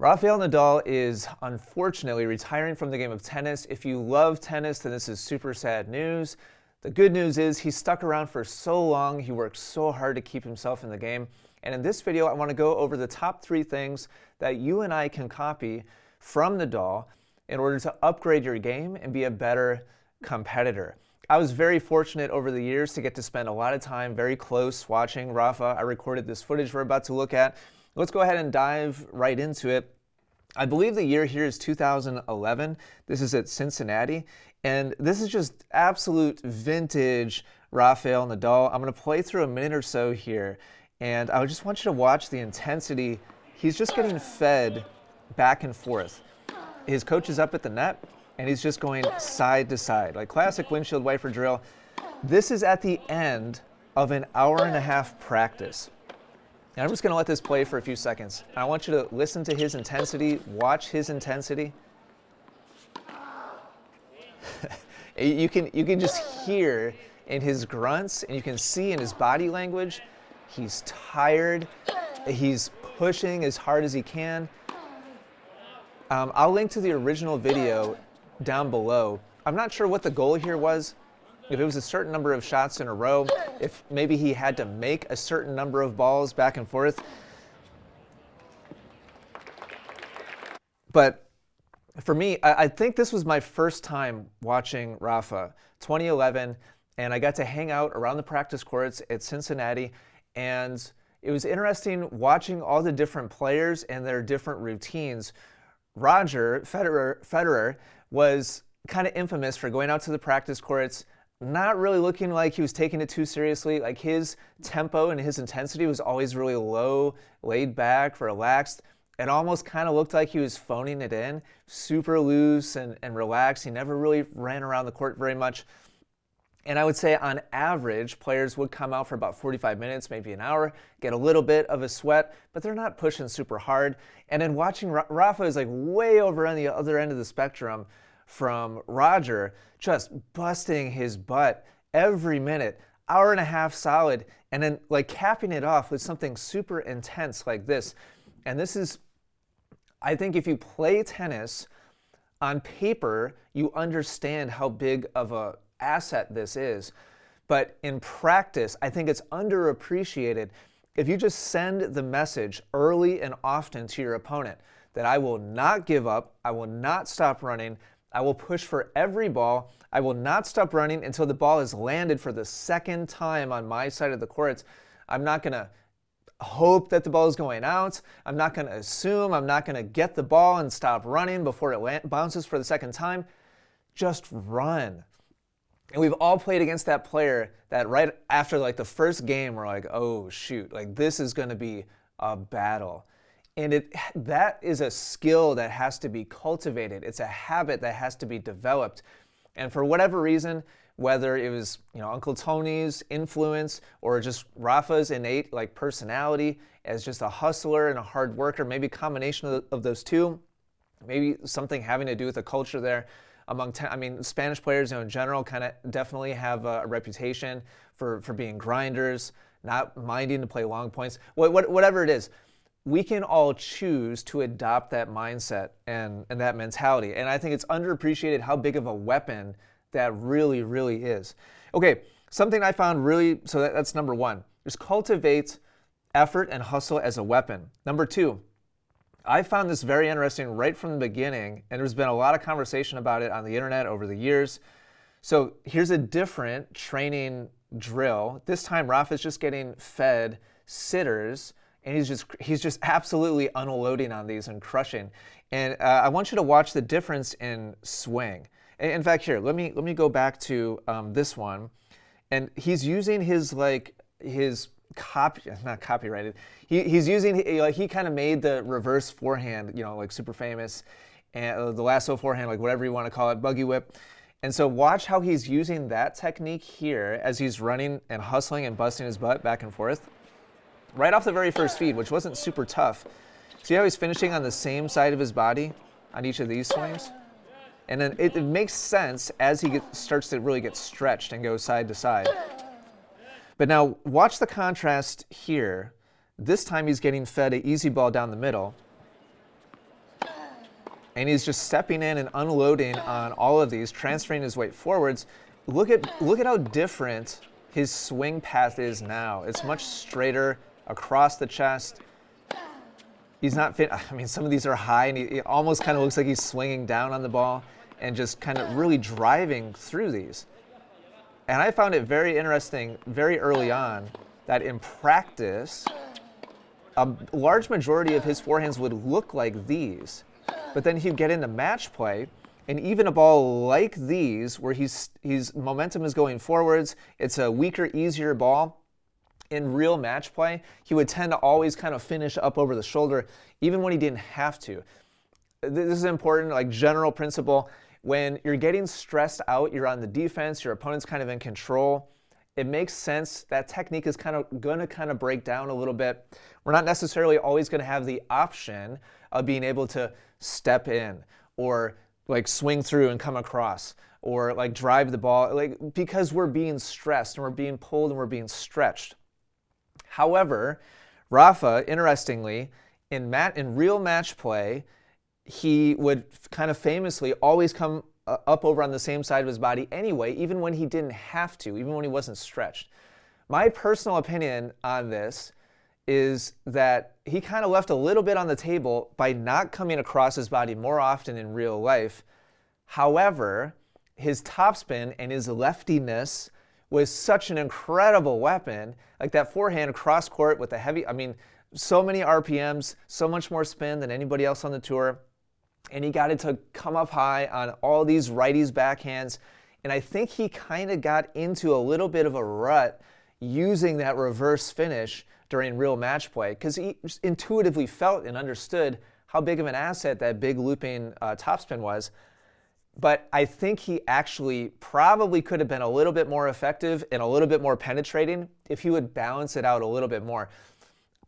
Rafael Nadal is unfortunately retiring from the game of tennis. If you love tennis, then this is super sad news. The good news is he stuck around for so long, he worked so hard to keep himself in the game. And in this video, I want to go over the top 3 things that you and I can copy from Nadal in order to upgrade your game and be a better competitor. I was very fortunate over the years to get to spend a lot of time very close watching Rafa. I recorded this footage we're about to look at. Let's go ahead and dive right into it. I believe the year here is 2011. This is at Cincinnati. And this is just absolute vintage Rafael Nadal. I'm going to play through a minute or so here. And I just want you to watch the intensity. He's just getting fed back and forth. His coach is up at the net, and he's just going side to side, like classic windshield wiper drill. This is at the end of an hour-and-a-half practice. And I'm just going to let this play for a few seconds. And I want you to listen to his intensity, watch his intensity. You can just hear in his grunts, and you can see in his body language, he's tired. He's pushing as hard as he can. I'll link to the original video down below. I'm not sure what the goal here was. If it was a certain number of shots in a row, if maybe he had to make a certain number of balls back and forth. But for me, I think this was my first time watching Rafa, 2011, and I got to hang out around the practice courts at Cincinnati, and it was interesting watching all the different players and their different routines. Roger Federer was kind of infamous for going out to the practice courts, not really looking like he was taking it too seriously. Like his tempo and his intensity was always really low, laid back, relaxed. It almost kind of looked like he was phoning it in, super loose and relaxed. He never really ran around the court very much. And I would say on average, players would come out for about 45 minutes, maybe an hour, get a little bit of a sweat, but they're not pushing super hard. And then watching Rafa is like way over on the other end of the spectrum from Roger, just busting his butt every minute, hour-and-a-half solid, and then like capping it off with something super intense like this. And this is, I think if you play tennis on paper, you understand how big of a asset this is. But in practice, I think it's underappreciated. If you just send the message early and often to your opponent that I will not give up, I will not stop running, I will push for every ball, I will not stop running until the ball is landed for the second time on my side of the court. I'm not going to hope that the ball is going out. I'm not going to assume. I'm not going to get the ball and stop running before it bounces for the second time. Just run. And we've all played against that player that right after like the first game, we're like, oh shoot, like this is going to be a battle. And that is a skill that has to be cultivated. It's a habit that has to be developed. And for whatever reason, whether it was Uncle Tony's influence or just Rafa's innate like personality as just a hustler and a hard worker, maybe a combination of those two, maybe something having to do with the culture there. Spanish players in general kind of definitely have a reputation for being grinders, not minding to play long points, whatever it is. We can all choose to adopt that mindset and that mentality. And I think it's underappreciated how big of a weapon that really, really is. Okay, something I found really, so that's number 1. Just cultivate effort and hustle as a weapon. Number 2, I found this very interesting right from the beginning, and there's been a lot of conversation about it on the internet over the years. So here's a different training drill. This time, Rafa's just getting fed sitters, and he's just absolutely unloading on these and crushing. And I want you to watch the difference in swing. In fact, here, let me go back to this one, and he's using his not copyrighted. He's using, he kind of made the reverse forehand, like super famous, and the lasso forehand, like whatever you want to call it, buggy whip. And so watch how he's using that technique here as he's running and hustling and busting his butt back and forth. Right off the very first feed, which wasn't super tough. See how he's finishing on the same side of his body on each of these swings? And then it makes sense as he starts to really get stretched and go side to side. But now watch the contrast here. This time he's getting fed an easy ball down the middle. and he's just stepping in and unloading on all of these, transferring his weight forwards. Look at how different his swing path is now. It's much straighter across the chest. He's not fit. I mean, some of these are high, and he almost kind of looks like he's swinging down on the ball and just kind of really driving through these. And I found it very interesting very early on that in practice, a large majority of his forehands would look like these. But then he'd get into match play, and even a ball like these, where his momentum is going forwards, it's a weaker, easier ball. In real match play, he would tend to always kind of finish up over the shoulder, even when he didn't have to. This is important, like general principle. When you're getting stressed out, you're on the defense, your opponent's kind of in control, it makes sense. That technique is going to break down a little bit. We're not necessarily always going to have the option of being able to step in or like swing through and come across or like drive the ball, like because we're being stressed and we're being pulled and we're being stretched. However, Rafa, interestingly, in real match play, he would kind of famously always come up over on the same side of his body anyway, even when he didn't have to, even when he wasn't stretched. My personal opinion on this is that he kind of left a little bit on the table by not coming across his body more often in real life. However, his topspin and his leftiness was such an incredible weapon. Like that forehand cross court with the heavy, I mean, so many RPMs, so much more spin than anybody else on the tour. And he got it to come up high on all these righties backhands. And I think he kind of got into a little bit of a rut using that reverse finish during real match play because he just intuitively felt and understood how big of an asset that big looping topspin was. But I think he actually probably could have been a little bit more effective and a little bit more penetrating if he would balance it out a little bit more.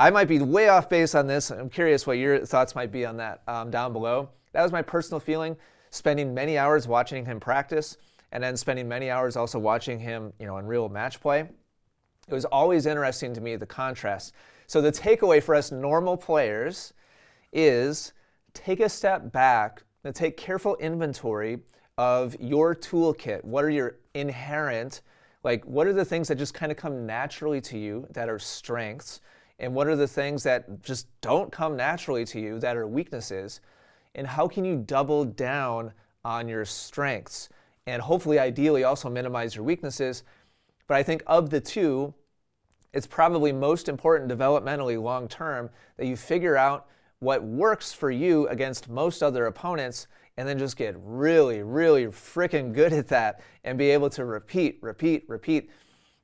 I might be way off base on this. I'm curious what your thoughts might be on that down below. That was my personal feeling, spending many hours watching him practice and then spending many hours also watching him, in real match play. It was always interesting to me, the contrast. So the takeaway for us normal players is take a step back and take careful inventory of your toolkit. What are your inherent, what are the things that just kind of come naturally to you that are strengths? And what are the things that just don't come naturally to you that are weaknesses? And how can you double down on your strengths? And hopefully, ideally, also minimize your weaknesses. But I think of the two, it's probably most important developmentally long-term that you figure out what works for you against most other opponents and then just get really, really freaking good at that and be able to repeat.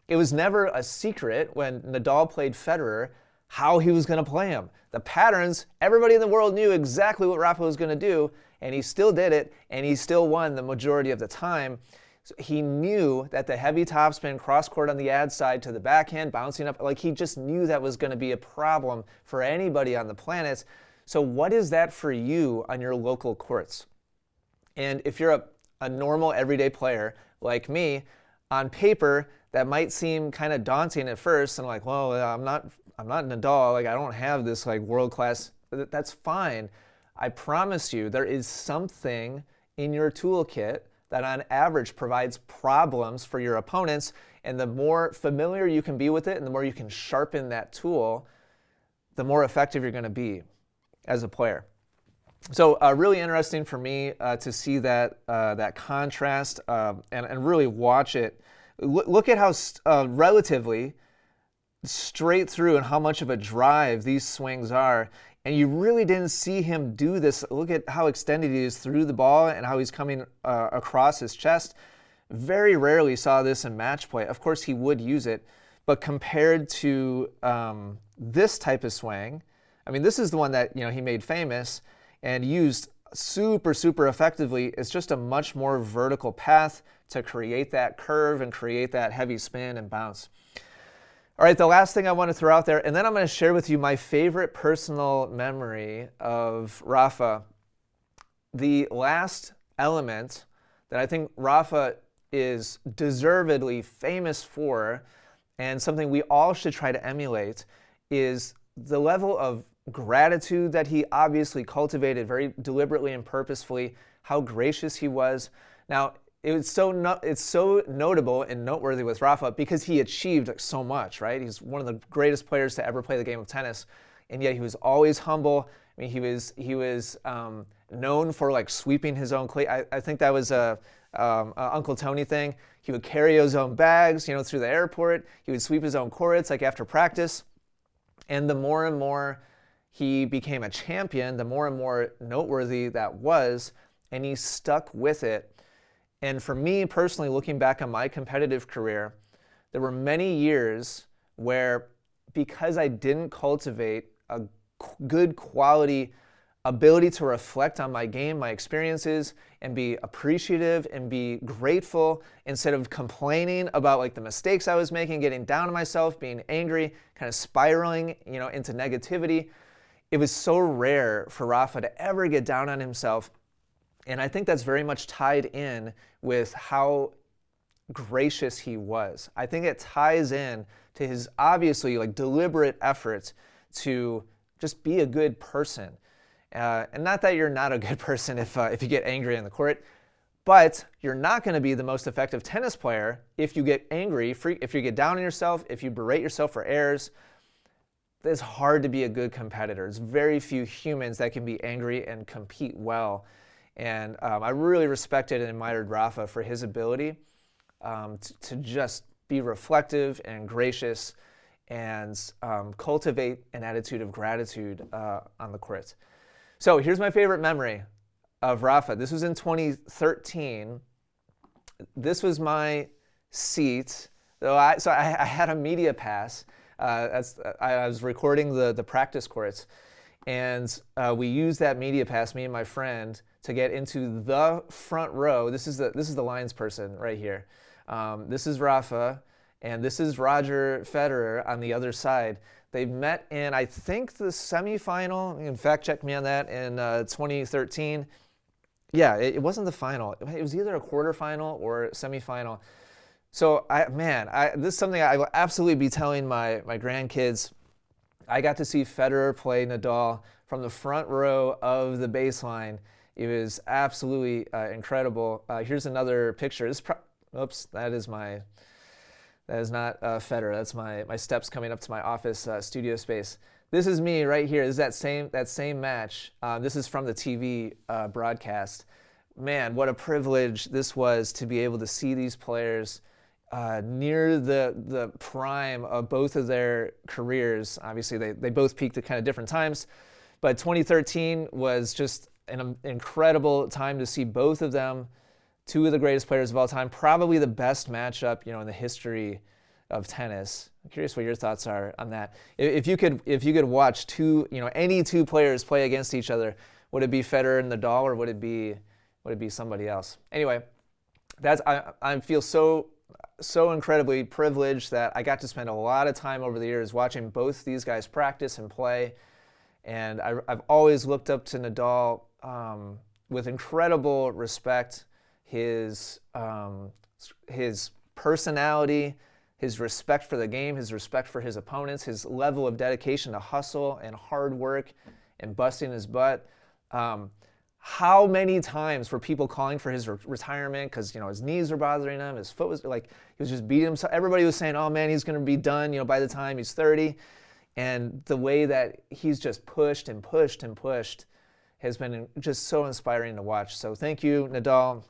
It was never a secret when Nadal played Federer how he was going to play him. The patterns, everybody in the world knew exactly what Rafa was going to do, and he still did it, and he still won the majority of the time. So he knew that the heavy topspin, cross court on the ad side to the backhand, bouncing up, he just knew that was going to be a problem for anybody on the planet. So what is that for you on your local courts? And if you're a normal everyday player like me, on paper, that might seem kind of daunting at first. And well, I'm not Nadal. I don't have this world-class. That's fine. I promise you, there is something in your toolkit that on average provides problems for your opponents. And the more familiar you can be with it and the more you can sharpen that tool, the more effective you're going to be as a player. So really interesting for me to see that contrast and really watch it. Look at how relatively straight through and how much of a drive these swings are. And you really didn't see him do this. Look at how extended he is through the ball and how he's coming across his chest. Very rarely saw this in match play. Of course, he would use it. But compared to this type of swing, I mean, this is the one that he made famous and used super, super effectively. It's just a much more vertical path to create that curve and create that heavy spin and bounce. All right, the last thing I want to throw out there, and then I'm going to share with you my favorite personal memory of Rafa. The last element that I think Rafa is deservedly famous for, and something we all should try to emulate, is the level of gratitude that he obviously cultivated very deliberately and purposefully, how gracious he was. Now, it's so notable and noteworthy with Rafa because he achieved so much, right? He's one of the greatest players to ever play the game of tennis, and yet he was always humble. I mean, he was known for like sweeping his own clay. I think that was a Uncle Tony thing. He would carry his own bags, through the airport. He would sweep his own courts like after practice. And the more and more he became a champion, the more and more noteworthy that was, and he stuck with it. And for me personally, looking back on my competitive career, there were many years where, because I didn't cultivate a good quality ability to reflect on my game, my experiences, and be appreciative and be grateful instead of complaining about like the mistakes I was making, getting down on myself, being angry, kind of spiraling, into negativity. It was so rare for Rafa to ever get down on himself. And I think that's very much tied in with how gracious he was. I think it ties in to his obviously like deliberate efforts to just be a good person. And not that you're not a good person if you get angry on the court, but you're not going to be the most effective tennis player if you get angry, if you get down on yourself, if you berate yourself for errors. It's hard to be a good competitor. There's very few humans that can be angry and compete well. And I really respected and admired Rafa for his ability to just be reflective and gracious and cultivate an attitude of gratitude on the court. So here's my favorite memory of Rafa. This was in 2013. This was my seat. I had a media pass. I was recording the practice courts, and we used that media pass, me and my friend, to get into the front row. This is the Lions person right here. This is Rafa, and this is Roger Federer on the other side. They met in, I think, the semifinal. You can fact check me on that, in 2013. Yeah, it wasn't the final. It was either a quarterfinal or semifinal. So, this is something I will absolutely be telling my grandkids. I got to see Federer play Nadal from the front row of the baseline. It was absolutely incredible. Here's another picture. Oops, that is not Federer. That's my steps coming up to my office studio space. This is me right here. This is that same match. This is from the TV broadcast. Man, what a privilege this was to be able to see these players near the prime of both of their careers. Obviously, they both peaked at kind of different times, but 2013 was just an incredible time to see both of them, two of the greatest players of all time, probably the best matchup, in the history of tennis. I'm curious what your thoughts are on that. If you could watch any two players play against each other, would it be Federer and Nadal, or would it be somebody else? Anyway, I feel so incredibly privileged that I got to spend a lot of time over the years watching both these guys practice and play. And I've always looked up to Nadal with incredible respect. His personality, his respect for the game, his respect for his opponents, his level of dedication to hustle and hard work and busting his butt. How many times were people calling for his retirement because his knees were bothering him, his foot was he was just beating himself. Everybody was saying, "Oh man, he's going to be done, by the time he's 30." And the way that he's just pushed and pushed and pushed has been just so inspiring to watch. So thank you, Nadal.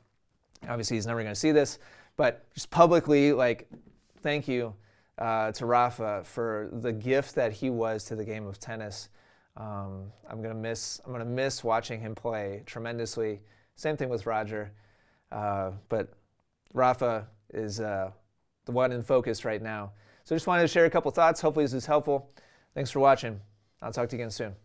Obviously, he's never going to see this, but just publicly, thank you to Rafa for the gift that he was to the game of tennis. I'm gonna miss watching him play tremendously. Same thing with Roger, but Rafa is the one in focus right now. So just wanted to share a couple thoughts. Hopefully this is helpful. Thanks for watching. I'll talk to you again soon.